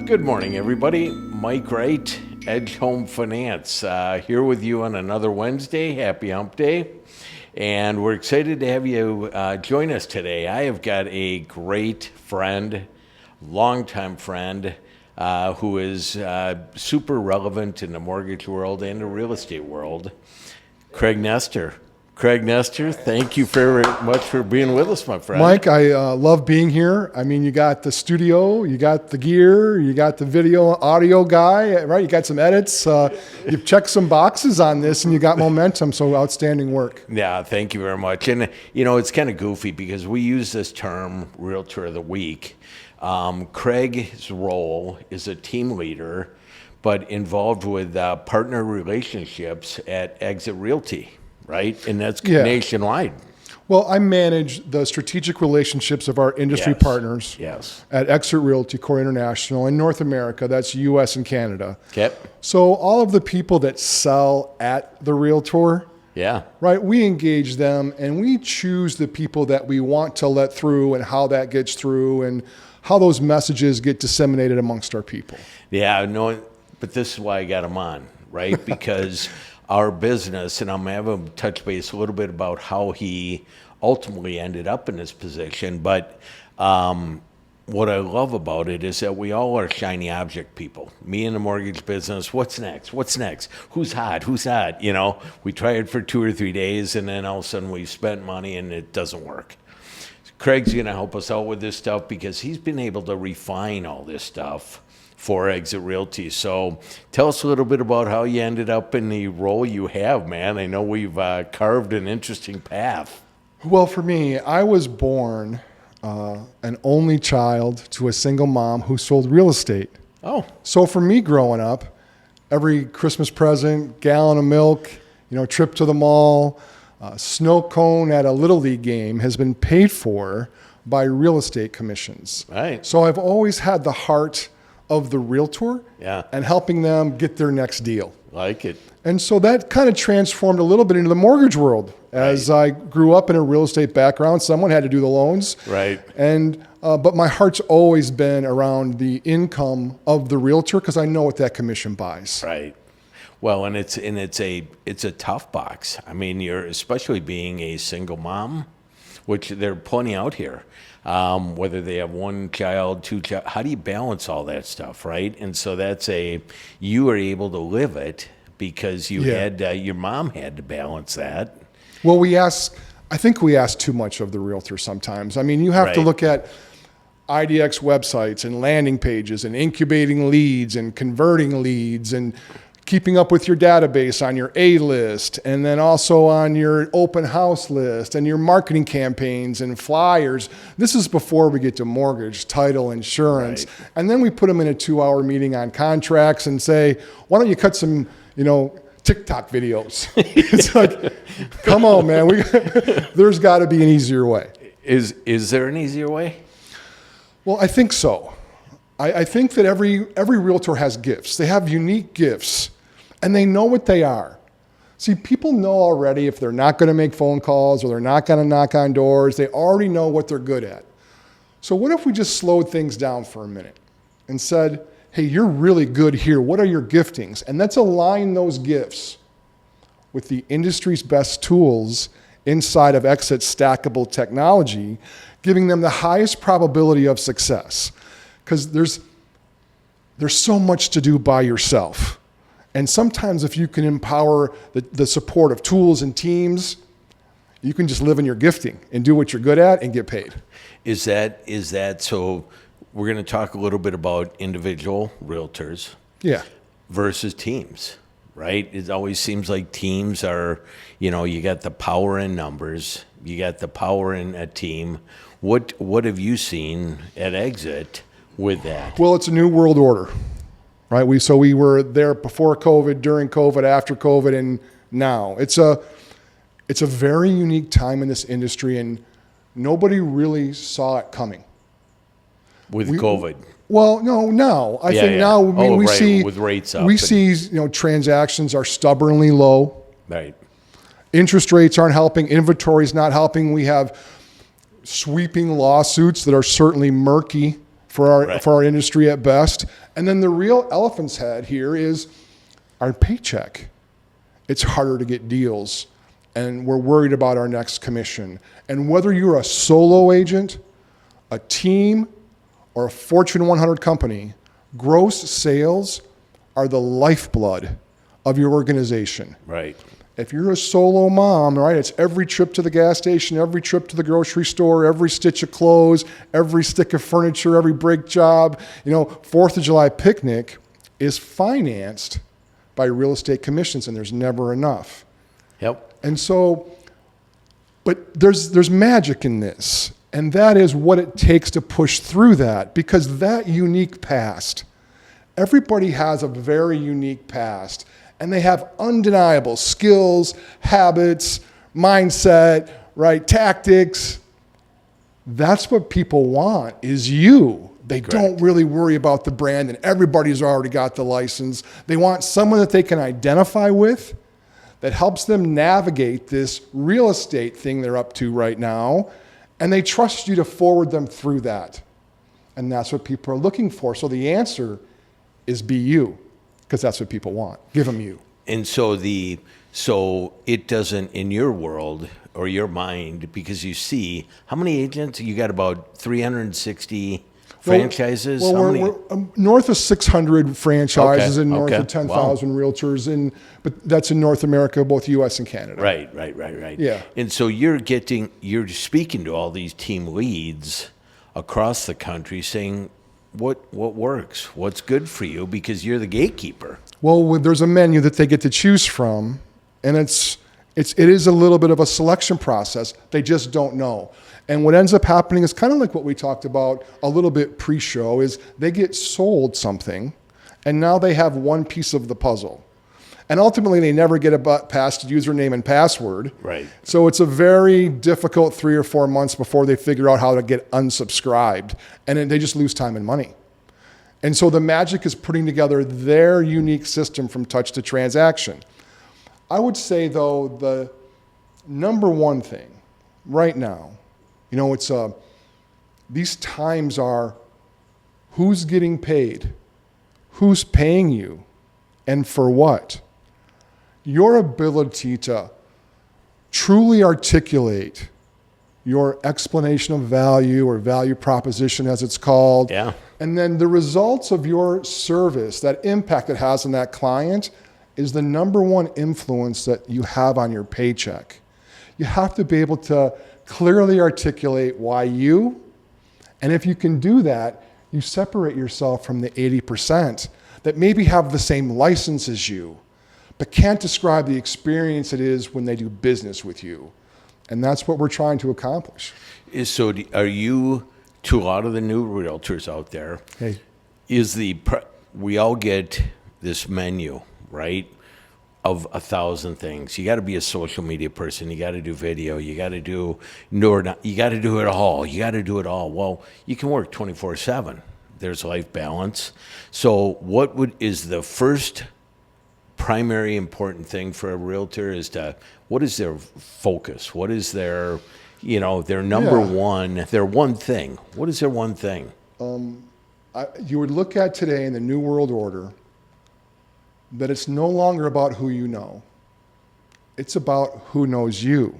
Good morning, everybody. Mike Wright, Edge Home Finance, here with you on another Wednesday. Happy Hump Day. And we're excited to have you join us today. I have got a great friend, longtime friend, who is super relevant in the mortgage world and the real estate world, Craig Nestor. Craig Nestor, thank you very much for being with us, my friend. Mike, I love being here. I mean, you got the studio, you got the gear, you got the video, audio guy, right? You got some edits. You've checked some boxes on this, and you got momentum. So outstanding work. Yeah, thank you very much. And, you know, it's kind of goofy because we use this term, Realtor of the Week. Craig's role is a team leader, but involved with partner relationships at Exit Realty. Right? And that's nationwide. Well, I manage the strategic relationships of our industry partners at Exit Realty Core International in North America. That's U.S. and Canada. Okay. So all of the people that sell at the Realtor, right, we engage them and we choose the people that we want to let through and how that gets through and how those messages get disseminated amongst our people. Yeah, no, but this is why I got them on, right? Because our business, and I'm going to have him touch base a little bit about how he ultimately ended up in this position. But what I love about it is that we all are shiny object people. Me in the mortgage business, what's next? What's next? Who's hot? Who's hot? You know, we try it for 2 or 3 days, and then all of a sudden we've spent money and it doesn't work. Craig's going to help us out with this stuff because he's been able to refine all this stuff for Exit Realty. So tell us a little bit about how you ended up in the role you have, man. I know we've carved an interesting path. Well, for me, I was born an only child to a single mom who sold real estate. Oh. So for me growing up, every Christmas present, gallon of milk, trip to the mall, snow cone at a Little League game has been paid for by real estate commissions. Right. So I've always had the heart of the realtor and helping them get their next deal. Like it. And so that kind of transformed a little bit into the mortgage world. As I grew up in a real estate background, someone had to do the loans. Right. And but my heart's always been around the income of the realtor because I know what that commission buys. Right. Well, and it's a tough box. I mean, you're especially being a single mom, which there are plenty out here. Whether they have 1 child, 2 child, how do you balance all that stuff, right? And so you were able to live it because you had, your mom had to balance that. Well, I think we ask too much of the realtor sometimes. I mean, you have to look at IDX websites and landing pages and incubating leads and converting leads and keeping up with your database on your A list and then also on your open house list and your marketing campaigns and flyers. This is before we get to mortgage, title, insurance. Right. And then we put them in a 2-hour meeting on contracts and say, why don't you cut some, TikTok videos? It's like, come on, man. There's got to be an easier way. Is there an easier way? Well, I think so. I think that every realtor has gifts. They have unique gifts, and they know what they are. See, people know already if they're not going to make phone calls or they're not going to knock on doors. They already know what they're good at. So what if we just slowed things down for a minute and said, hey, you're really good here. What are your giftings? And let's align those gifts with the industry's best tools inside of Exit stackable technology, giving them the highest probability of success. Because there's so much to do by yourself. And sometimes if you can empower the support of tools and teams, you can just live in your gifting and do what you're good at and get paid. Is that so? We're going to talk a little bit about individual realtors versus teams, right? It always seems like teams are, you got the power in numbers, you got the power in a team. What have you seen at Exit with that? Well, it's a new world order, right? We were there before COVID, during COVID, after COVID, and now. It's a very unique time in this industry, and nobody really saw it coming. With COVID? Well, no, now. I think now we see with rates up. We see transactions are stubbornly low. Right. Interest rates aren't helping. Inventory's not helping. We have sweeping lawsuits that are certainly murky Right. for our industry at best. And then the real elephant's head here is our paycheck. It's harder to get deals, and we're worried about our next commission. And whether you're a solo agent, a team, or a Fortune 100 company, gross sales are the lifeblood of your organization. Right. If you're a solo mom, right, it's every trip to the gas station, every trip to the grocery store, every stitch of clothes, every stick of furniture, every brake job. 4th of July picnic is financed by real estate commissions, and there's never enough. Yep. And so, but there's magic in this, and that is what it takes to push through that, because that unique past, everybody has a very unique past, and they have undeniable skills, habits, mindset, right, tactics. That's what people want, is you. They don't really worry about the brand, and everybody's already got the license. They want someone that they can identify with, that helps them navigate this real estate thing they're up to right now, and they trust you to forward them through that. And that's what people are looking for. So the answer is be you, because that's what people want. Give them you. And so it doesn't, in your world or your mind, because you see, how many agents? You got about 360 franchises? Well, How many? we're north of 600 franchises and north of 10,000 Wow. realtors, but that's in North America, both U.S. and Canada. Right. Yeah. And so you're speaking to all these team leads across the country saying, what works? What's good for you? Because you're the gatekeeper. Well, there's a menu that they get to choose from, and it is a little bit of a selection process. They just don't know. And what ends up happening is kind of like what we talked about a little bit pre-show, is they get sold something, and now they have one piece of the puzzle. And ultimately, they never get past username and password. Right. So it's a very difficult 3 or 4 months before they figure out how to get unsubscribed. And then they just lose time and money. And so the magic is putting together their unique system from touch to transaction. I would say, though, the number one thing right now, these times are who's getting paid, who's paying you, and for what. Your ability to truly articulate your explanation of value, or value proposition as it's called, Yeah. and then the results of your service, that impact it has on that client, is the number one influence that you have on your paycheck. You have to be able to clearly articulate why you, and if you can do that, you separate yourself from the 80% that maybe have the same license as you, but can't describe the experience it is when they do business with you. And that's what we're trying to accomplish. So are you, to a lot of the new realtors out there, Hey. we all get this menu, right, of 1,000 things. You got to be a social media person. You got to do video. You got to do you got to do it all. You got to do it all. Well, you can work 24/7. There's life balance. So is the first primary important thing for a realtor what is their focus? What is their number one, their one thing? What is their one thing? You would look at today in the New World Order that it's no longer about who you know. It's about who knows you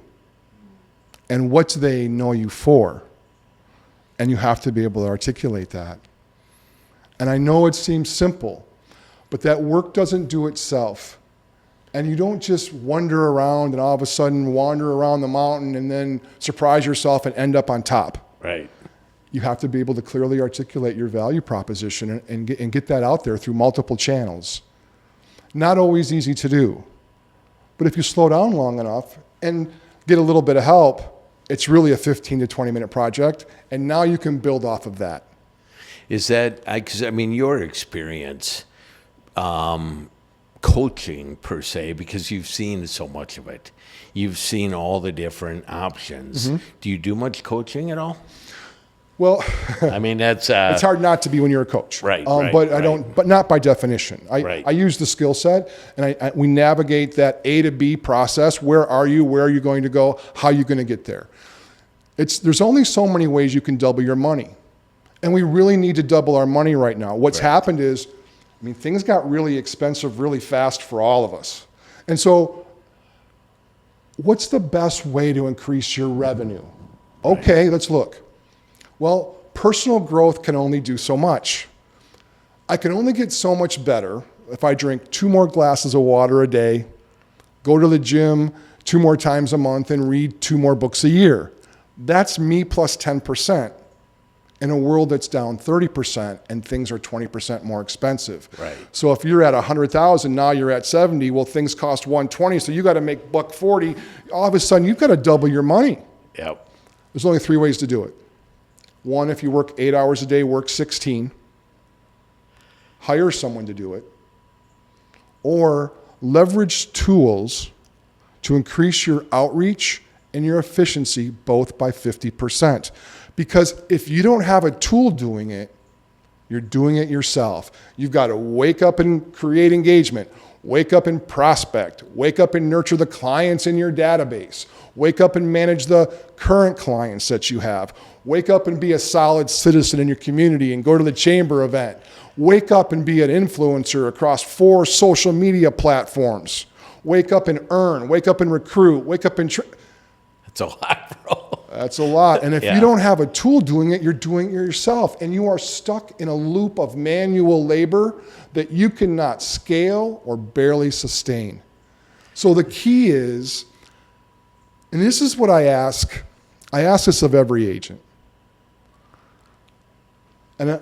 and what do they know you for. And you have to be able to articulate that. And I know it seems simple, but that work doesn't do itself. And you don't just wander around and all of a sudden wander around the mountain and then surprise yourself and end up on top. Right. You have to be able to clearly articulate your value proposition and get that out there through multiple channels. Not always easy to do. But if you slow down long enough and get a little bit of help, it's really a 15 to 20 minute project. And now you can build off of that. Is that, because your experience, coaching per se, because you've seen so much of it. You've seen all the different options. Mm-hmm. Do you do much coaching at all? Well, that's it's hard not to be when you're a coach, right? But I don't. But not by definition. I use the skill set, and we navigate that A to B process. Where are you? Where are you going to go? How are you going to get there? There's only so many ways you can double your money, And we really need to double our money right now. What's Correct. happened is, things got really expensive really fast for all of us. And so, what's the best way to increase your revenue? Okay, let's look. Well, personal growth can only do so much. I can only get so much better if I drink 2 more glasses of water a day, go to the gym 2 more times a month, and read 2 more books a year. That's me plus 10% in a world that's down 30% and things are 20% more expensive. Right. So if you're at 100,000, now you're at 70, well, things cost 120, so you got to make $140. All of a sudden, you've got to double your money. Yep. There's only 3 ways to do it. 1, if you work 8 hours a day, work 16. Hire someone to do it. Or leverage tools to increase your outreach and your efficiency both by 50%. Because if you don't have a tool doing it, you're doing it yourself. You've got to wake up and create engagement, wake up and prospect, wake up and nurture the clients in your database, wake up and manage the current clients that you have, wake up and be a solid citizen in your community and go to the chamber event, wake up and be an influencer across 4 social media platforms, wake up and earn, wake up and recruit, wake up and That's a lot, bro. That's a lot. And if Yeah. you don't have a tool doing it, you're doing it yourself. And you are stuck in a loop of manual labor that you cannot scale or barely sustain. So the key is, and this is what I ask this of every agent. And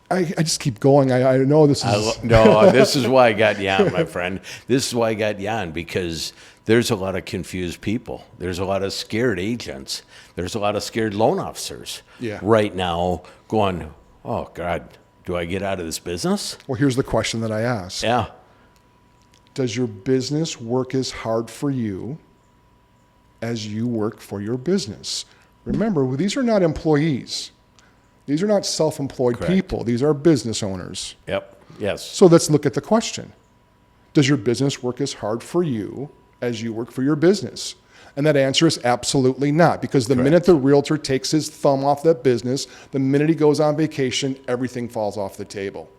I just keep going. I know this is... No, this is why I got you on, my friend. This is why I got you on, because there's a lot of confused people. There's a lot of scared agents. There's a lot of scared loan officers right now going, oh, God, do I get out of this business? Well, here's the question that I ask. Yeah. Does your business work as hard for you as you work for your business? Remember, these are not employees. These are not self-employed Correct. people. These are business owners. Yep. Yes. So let's look at the question. Does your business work as hard for you as you work for your business? And that answer is absolutely not, because the minute the realtor takes his thumb off that business, the minute he goes on vacation, everything falls off the table.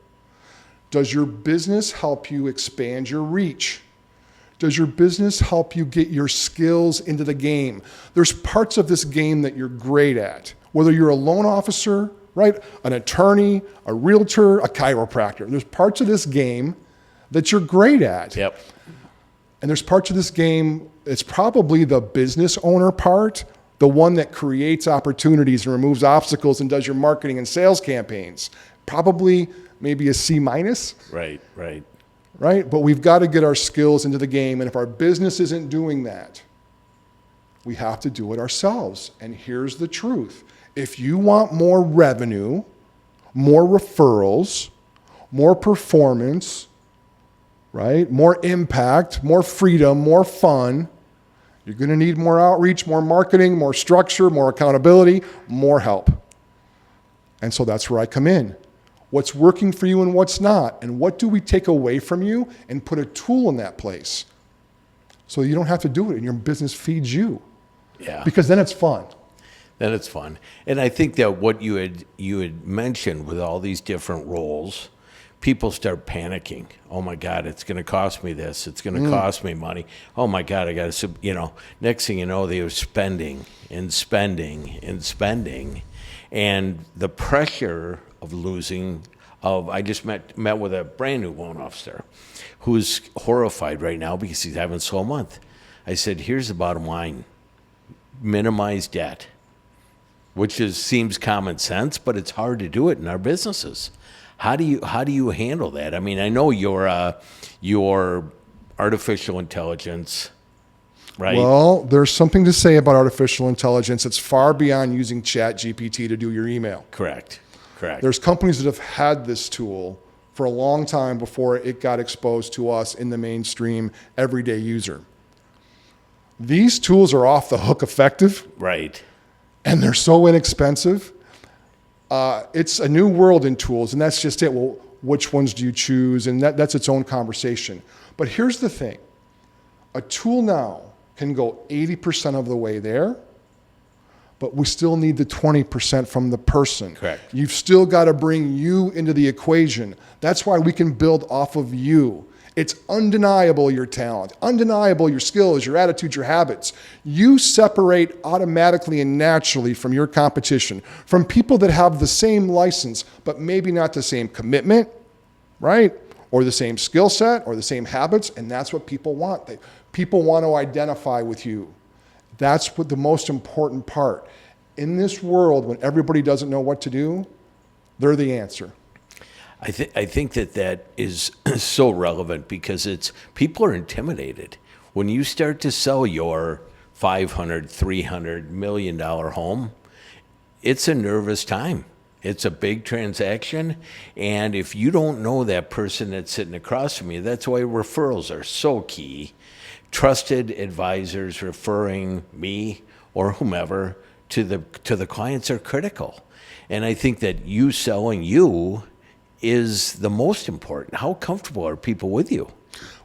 Does your business help you expand your reach? Does your business help you get your skills into the game? There's parts of this game that you're great at, whether you're a loan officer, right? An attorney, a realtor, a chiropractor. There's parts of this game that you're great at. Yep. And there's parts of this game, it's probably the business owner part, the one that creates opportunities and removes obstacles and does your marketing and sales campaigns. Probably maybe a C minus. Right, right. Right? But we've got to get our skills into the game. And if our business isn't doing that, we have to do it ourselves. And here's the truth. If you want more revenue, more referrals, more performance, right? More impact, more freedom, more fun, you're going to need more outreach, more marketing, more structure, more accountability, more help. And so that's where I come in. What's working for you and what's not? And what do we take away from you and put a tool in that place so you don't have to do it and your business feeds you? Yeah. Because then it's fun. Then it's fun. And I think that what you had mentioned with all these different roles, people start panicking. Oh my God, it's going to cost me this. It's going to cost me money. Oh my God, I got to, next thing you know, they were spending and spending and spending. And the pressure of losing, I just met with a brand new loan officer who's horrified right now because he's having a slow month. I said, here's the bottom line. Minimize debt, which seems common sense, but it's hard to do it in our businesses. How do you handle that? I mean, I know your artificial intelligence, right? Well, there's something to say about artificial intelligence. It's far beyond using ChatGPT to do your email. Correct. There's companies that have had this tool for a long time before it got exposed to us in the mainstream everyday user. These tools are off the hook effective. Right. And they're so inexpensive. It's a new world in tools, and that's just it. Well, which ones do you choose? And that's its own conversation. But here's the thing. A tool now can go 80% of the way there, but we still need the 20% from the person. Correct. You've still got to bring you into the equation. That's why we can build off of you. It's undeniable your talent, undeniable your skills, your attitudes, your habits. You separate automatically and naturally from your competition, from people that have the same license, but maybe not the same commitment, right? Or the same skill set or the same habits, and that's what people want. People want to identify with you. That's what the most important part. In this world, when everybody doesn't know what to do, they're the answer. I think that is so relevant because people are intimidated. When you start to sell your $500, $300 million home, it's a nervous time. It's a big transaction. And if you don't know that person that's sitting across from you, that's why referrals are so key. Trusted advisors referring me or whomever to the clients are critical. And I think that you selling you is the most important. How comfortable are people with you?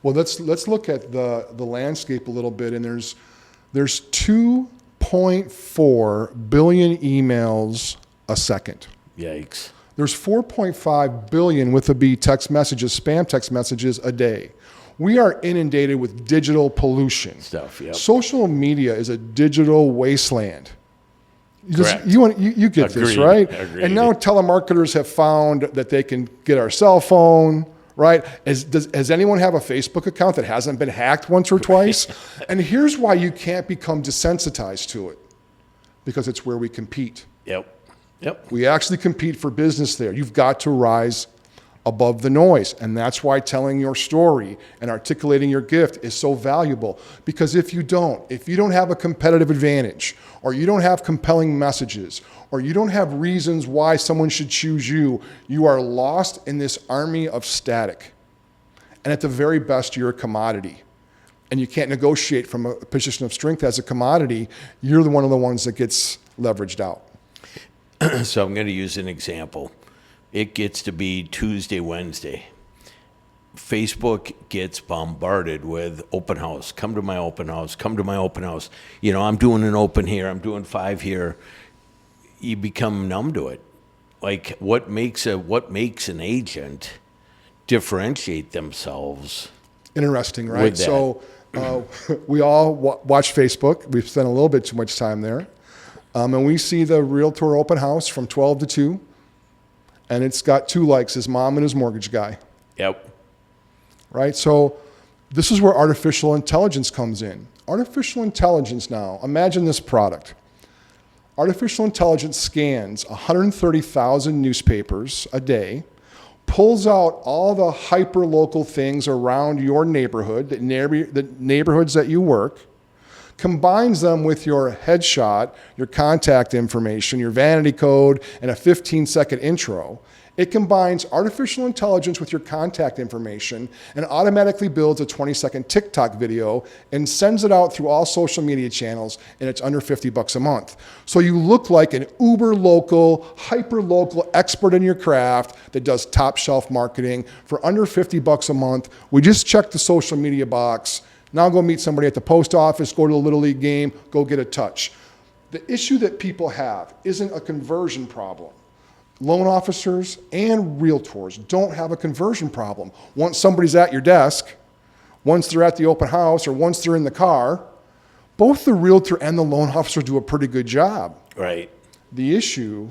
Well, let's look at the landscape a little bit. And there's 2.4 billion emails a second. Yikes. There's 4.5 billion with a B text messages, spam text messages a day. We are inundated with digital pollution. Stuff, yep. Social media is a digital wasteland. Correct. You get this, Agreed. right? Agreed. And now telemarketers have found that they can get our cell phone, right? Does anyone have a Facebook account that hasn't been hacked once or twice? And here's why you can't become desensitized to it. Because it's where we compete. Yep. We actually compete for business there. You've got to rise above the noise. And that's why telling your story and articulating your gift is so valuable. Because if you don't have a competitive advantage, or you don't have compelling messages, or you don't have reasons why someone should choose you, you are lost in this army of static. And at the very best, you're a commodity. And you can't negotiate from a position of strength as a commodity. You're one of the ones that gets leveraged out. So I'm going to use an example. It gets to be Tuesday, Wednesday. Facebook gets bombarded with open house. Come to my open house. Come to my open house. You know, I'm doing an open here. I'm doing 5 here. You become numb to it. Like what makes an agent differentiate themselves? Interesting, right? So we all watch Facebook. We've spent a little bit too much time there. And we see the Realtor open house from 12 to 2. And it's got 2 likes, his mom and his mortgage guy. Yep. Right? So this is where artificial intelligence comes in. Artificial intelligence now, imagine this product. Artificial intelligence scans 130,000 newspapers a day, pulls out all the hyper-local things around your neighborhood, the neighborhoods that you work, combines them with your headshot, your contact information, your vanity code, and a 15-second intro. It combines artificial intelligence with your contact information and automatically builds a 20-second TikTok video and sends it out through all social media channels, and it's under $50 a month. So you look like an uber-local, hyper-local expert in your craft that does top-shelf marketing for under $50 a month. We just checked the social media box. Now go meet somebody at the post office, go to a Little League game, go get a touch. The issue that people have isn't a conversion problem. Loan officers and realtors don't have a conversion problem. Once somebody's at your desk, once they're at the open house, or once they're in the car, both the realtor and the loan officer do a pretty good job. Right. The issue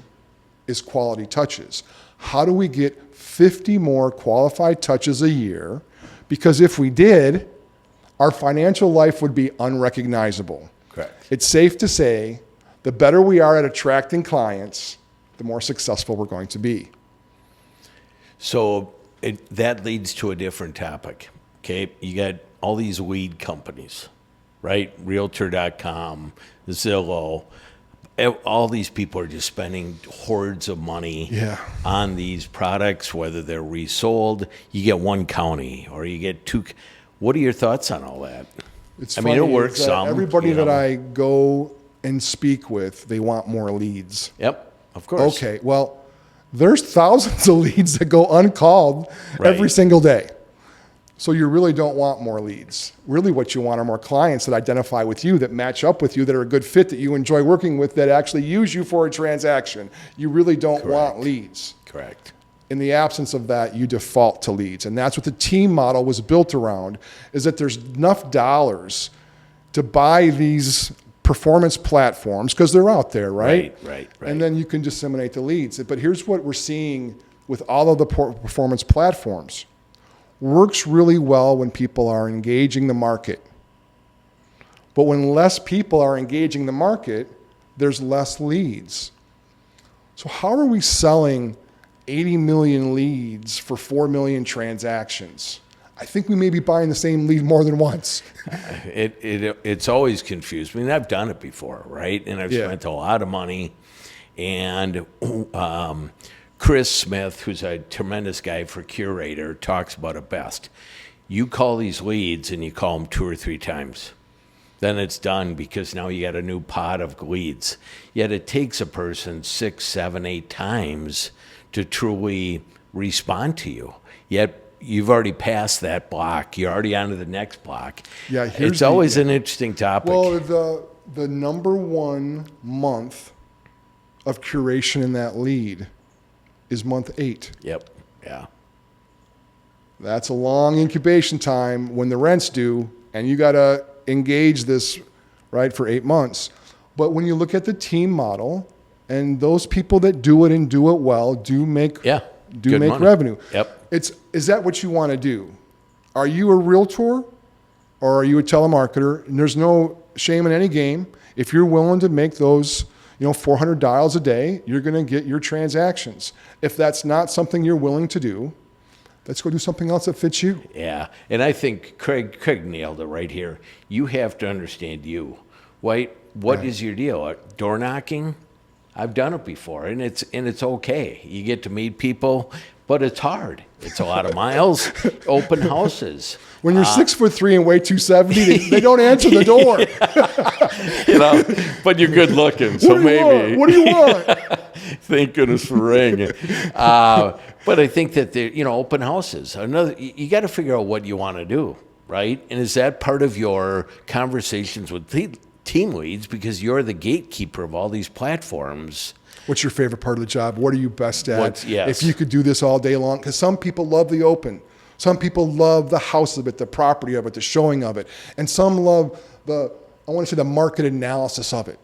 is quality touches. How do we get 50 more qualified touches a year? Because if we did, our financial life would be unrecognizable. Correct. It's safe to say the better we are at attracting clients, the more successful we're going to be. So that leads to a different topic. Okay, you got all these lead companies, right? Realtor.com, Zillow. All these people are just spending hordes of money on these products, whether they're resold. You get one county or you get 2. What are your thoughts on all that? It's funny, it works some. Everybody that I go and speak with, they want more leads. Yep, of course. Okay, well, there's thousands of leads that go uncalled every single day. So you really don't want more leads. Really what you want are more clients that identify with you, that match up with you, that are a good fit, that you enjoy working with, that actually use you for a transaction. You really don't want leads. Correct. In the absence of that, you default to leads. And that's what the team model was built around, is that there's enough dollars to buy these performance platforms, because they're out there, right? Right. And then you can disseminate the leads. But here's what we're seeing with all of the performance platforms. Works really well when people are engaging the market. But when less people are engaging the market, there's less leads. So how are we selling 80 million leads for 4 million transactions? I think we may be buying the same lead more than once. It's always confused me. And I've done it before, right? And I've spent a lot of money. And Chris Smith, who's a tremendous guy for Curator, talks about it best. You call these leads and you call them 2 or 3 times. Then it's done, because now you got a new pot of leads. Yet it takes a person 6, 7, 8 times to truly respond to you. Yet you've already passed that block. You're already on to the next block. Yeah, it's always an interesting topic. Well, the number one month of curation in that lead is month 8. Yep. Yeah. That's a long incubation time when the rent's due, and you got to engage this, right, for 8 months. But when you look at the team model, and those people that do it and do it well do make money. revenue. Yep. Is that what you want to do? Are you a realtor or are you a telemarketer? And there's no shame in any game. If you're willing to make those, $400 dials a day, you're going to get your transactions. If that's not something you're willing to do, let's go do something else that fits you. Yeah. And I think Craig nailed it right here. You have to understand you. What is your deal? Door knocking? I've done it before, and it's okay. You get to meet people, but it's hard. It's a lot of miles. Open houses. When you're 6'3" and weigh 270, they don't answer the door. But you're good looking, so maybe. What do you want? Thank goodness for Ring. But I think that open houses. You got to figure out what you want to do, right? And is that part of your conversations with team leads, because you're the gatekeeper of all these platforms? What's your favorite part of the job? What are you best at? Yes. If you could do this all day long, because some people love the open. Some people love the house of it, the property of it, the showing of it. And some love the market analysis of it,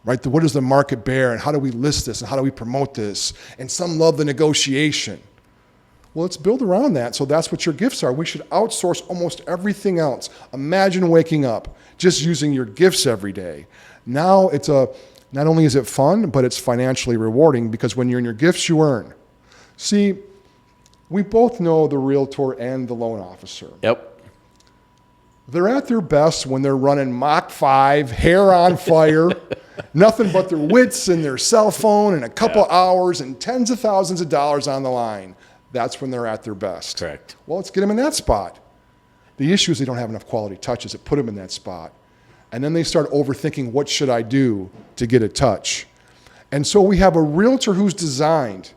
right? What does the market bear, and how do we list this, and how do we promote this? And some love the negotiation. Well, let's build around that. So that's what your gifts are. We should outsource almost everything else. Imagine waking up just using your gifts every day. Now not only is it fun, but it's financially rewarding, because when you're in your gifts, you earn. See, we both know the realtor and the loan officer. Yep. They're at their best when they're running Mach 5, hair on fire, nothing but their wits and their cell phone, and a couple hours and tens of thousands of dollars on the line. That's when they're at their best. Correct. Well, let's get them in that spot. The issue is they don't have enough quality touches that put them in that spot. And then they start overthinking, what should I do to get a touch? And so we have a realtor who's designed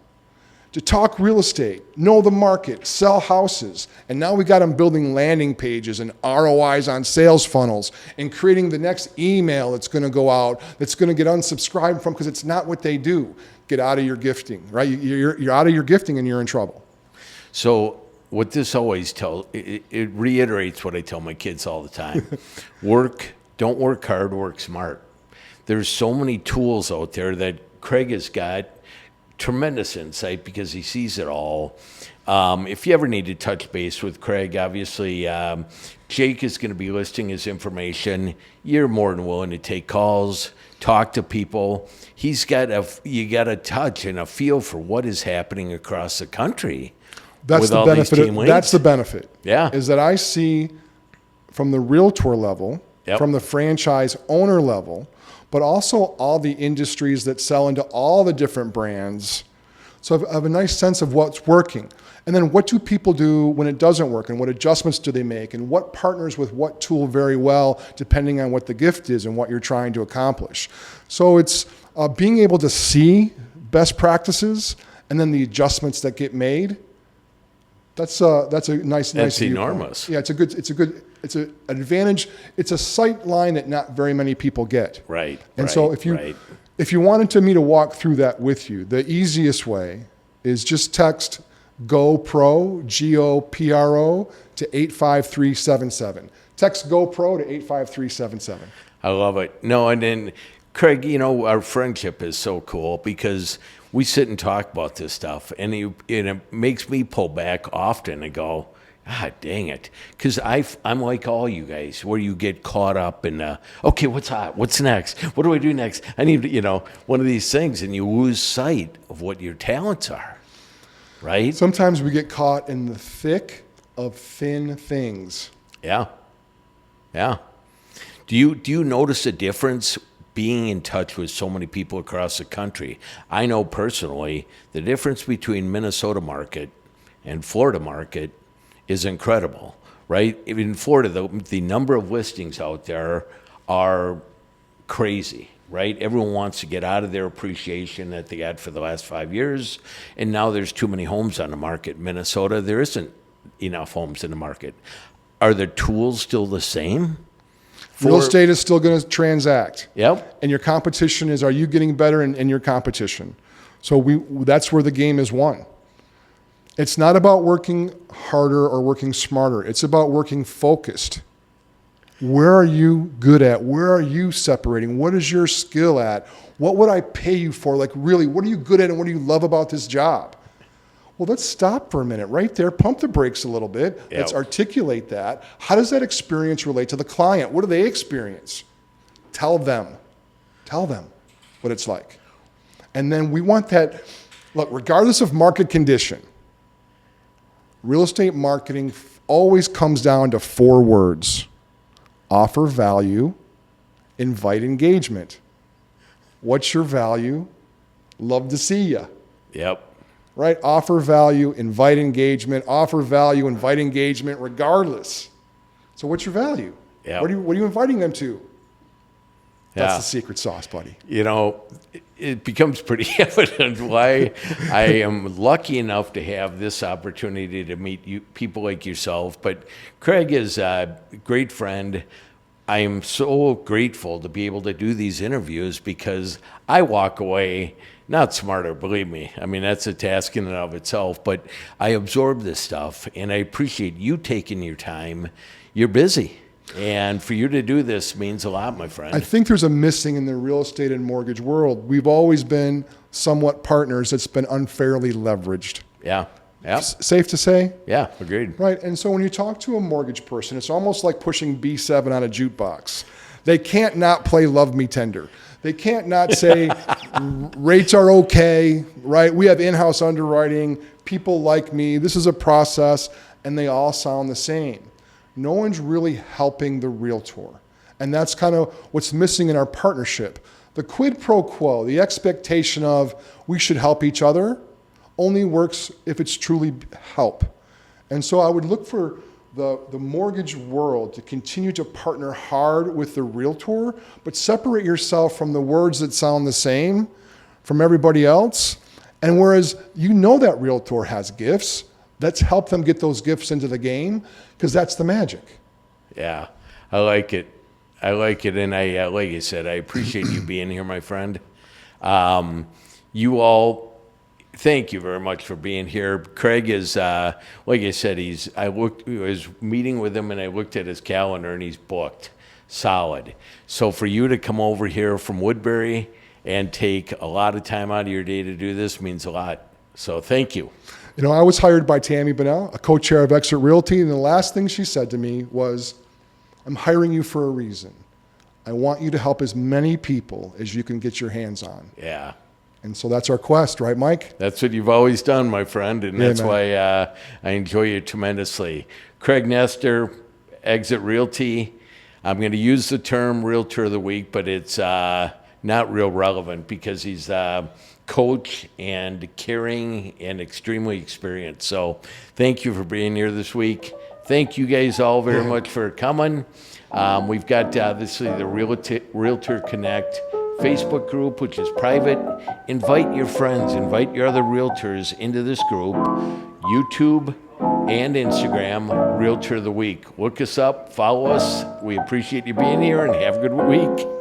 to talk real estate, know the market, sell houses. And now we got them building landing pages and ROIs on sales funnels and creating the next email that's going to go out, that's going to get unsubscribed from, because it's not what they do. Get out of your gifting, right? You're out of your gifting and you're in trouble. So what this always it reiterates what I tell my kids all the time. Don't work hard, work smart. There's so many tools out there that Craig has got tremendous insight, because he sees it all. If you ever need to touch base with Craig, obviously Jake is going to be listing his information. You're more than willing to take calls, talk to people. You got a touch and a feel for what is happening across the country. That's the benefit. That's the benefit. Yeah, is that I see from the realtor level, from the franchise owner level, but also all the industries that sell into all the different brands. So I have a nice sense of what's working. And then what do people do when it doesn't work, and what adjustments do they make, and what partners with what tool very well, depending on what the gift is and what you're trying to accomplish. So it's being able to see best practices and then the adjustments that get made. That's a nice That's viewpoint. enormous. Yeah, it's an advantage. It's a sight line that not very many people get. Right. And right, so right. if you wanted me to walk through that with you, the easiest way is just text GoPro, GoPro to 85377. Text GoPro to 85377. I love it. No, and then Craig, our friendship is so cool because we sit and talk about this stuff, and it makes me pull back often and go, ah, dang it. Because I'm like all you guys, where you get caught up in, okay, what's hot? What's next? What do I do next? I need, one of these things, and you lose sight of what your talents are, right? Sometimes we get caught in the thick of thin things. Yeah. Yeah. Do you notice a difference being in touch with so many people across the country? I know personally the difference between Minnesota market and Florida market is incredible, right? In Florida, the number of listings out there are crazy, right? Everyone wants to get out of their appreciation that they had for the last 5 years, and now there's too many homes on the market. Minnesota, there isn't enough homes in the market. Are the tools still the same? Real estate is still going to transact. Yep. And your competition is, are you getting better in your competition? So that's where the game is won. It's not about working harder or working smarter. It's about working focused. Where are you good at? Where are you separating? What is your skill at? What would I pay you for? Like, really, what are you good at and what do you love about this job? Well, let's stop for a minute right there. Pump the brakes a little bit. Yep. Let's articulate that. How does that experience relate to the client? What do they experience? Tell them. Tell them what it's like. And then we want that. Look, regardless of market condition, real estate marketing always comes down to 4 words: offer value, invite engagement. What's your value? Love to see you. Yep. Right? Offer value, invite engagement, offer value, invite engagement, regardless. So what's your value? Yep. What are you inviting them to? That's Yeah. the secret sauce, buddy. It becomes pretty evident why I am lucky enough to have this opportunity to meet people like yourself. But Craig is a great friend. I am so grateful to be able to do these interviews because I walk away not smarter, believe me. I mean, that's a task in and of itself, but I absorb this stuff, and I appreciate you taking your time. You're busy, and for you to do this means a lot, my friend. I think there's a missing in the real estate and mortgage world. We've always been somewhat partners that's been unfairly leveraged. Yeah. Yeah. Safe to say? Yeah, agreed. Right. And so when you talk to a mortgage person, it's almost like pushing B7 on a jukebox. They can't not play Love Me Tender. They can't not say rates are okay, right? We have in-house underwriting. People like me. This is a process, and they all sound the same. No one's really helping the realtor. And that's kind of what's missing in our partnership. The quid pro quo, the expectation of we should help each other, only works if it's truly help. And so I would look for the mortgage world to continue to partner hard with the realtor, but separate yourself from the words that sound the same from everybody else. And whereas that realtor has gifts, let's help them get those gifts into the game, because that's the magic. Yeah, I like it. And I, like I said, I appreciate you being here, my friend. You all, thank you very much for being here. Craig is, like I said, I was meeting with him and I looked at his calendar and he's booked solid. So for you to come over here from Woodbury and take a lot of time out of your day to do this means a lot. So thank you. I was hired by Tammy Bunnell, a co-chair of Exit Realty, and the last thing she said to me was, I'm hiring you for a reason. I want you to help as many people as you can get your hands on. Yeah. And so that's our quest, right, Mike? That's what you've always done, my friend, and that's man. why I enjoy you tremendously. Craig Nestor, Exit Realty. I'm going to use the term Realtor of the Week, but it's not real relevant because he's coach and caring and extremely experienced. So thank you for being here this week. Thank you guys all very much for coming. We've got this is the Realtor Connect Facebook group, which is private. Invite your friends, invite your other realtors into this group. YouTube, and Instagram, Realtor of the Week. Look us up, follow us. We appreciate you being here, and have a good week.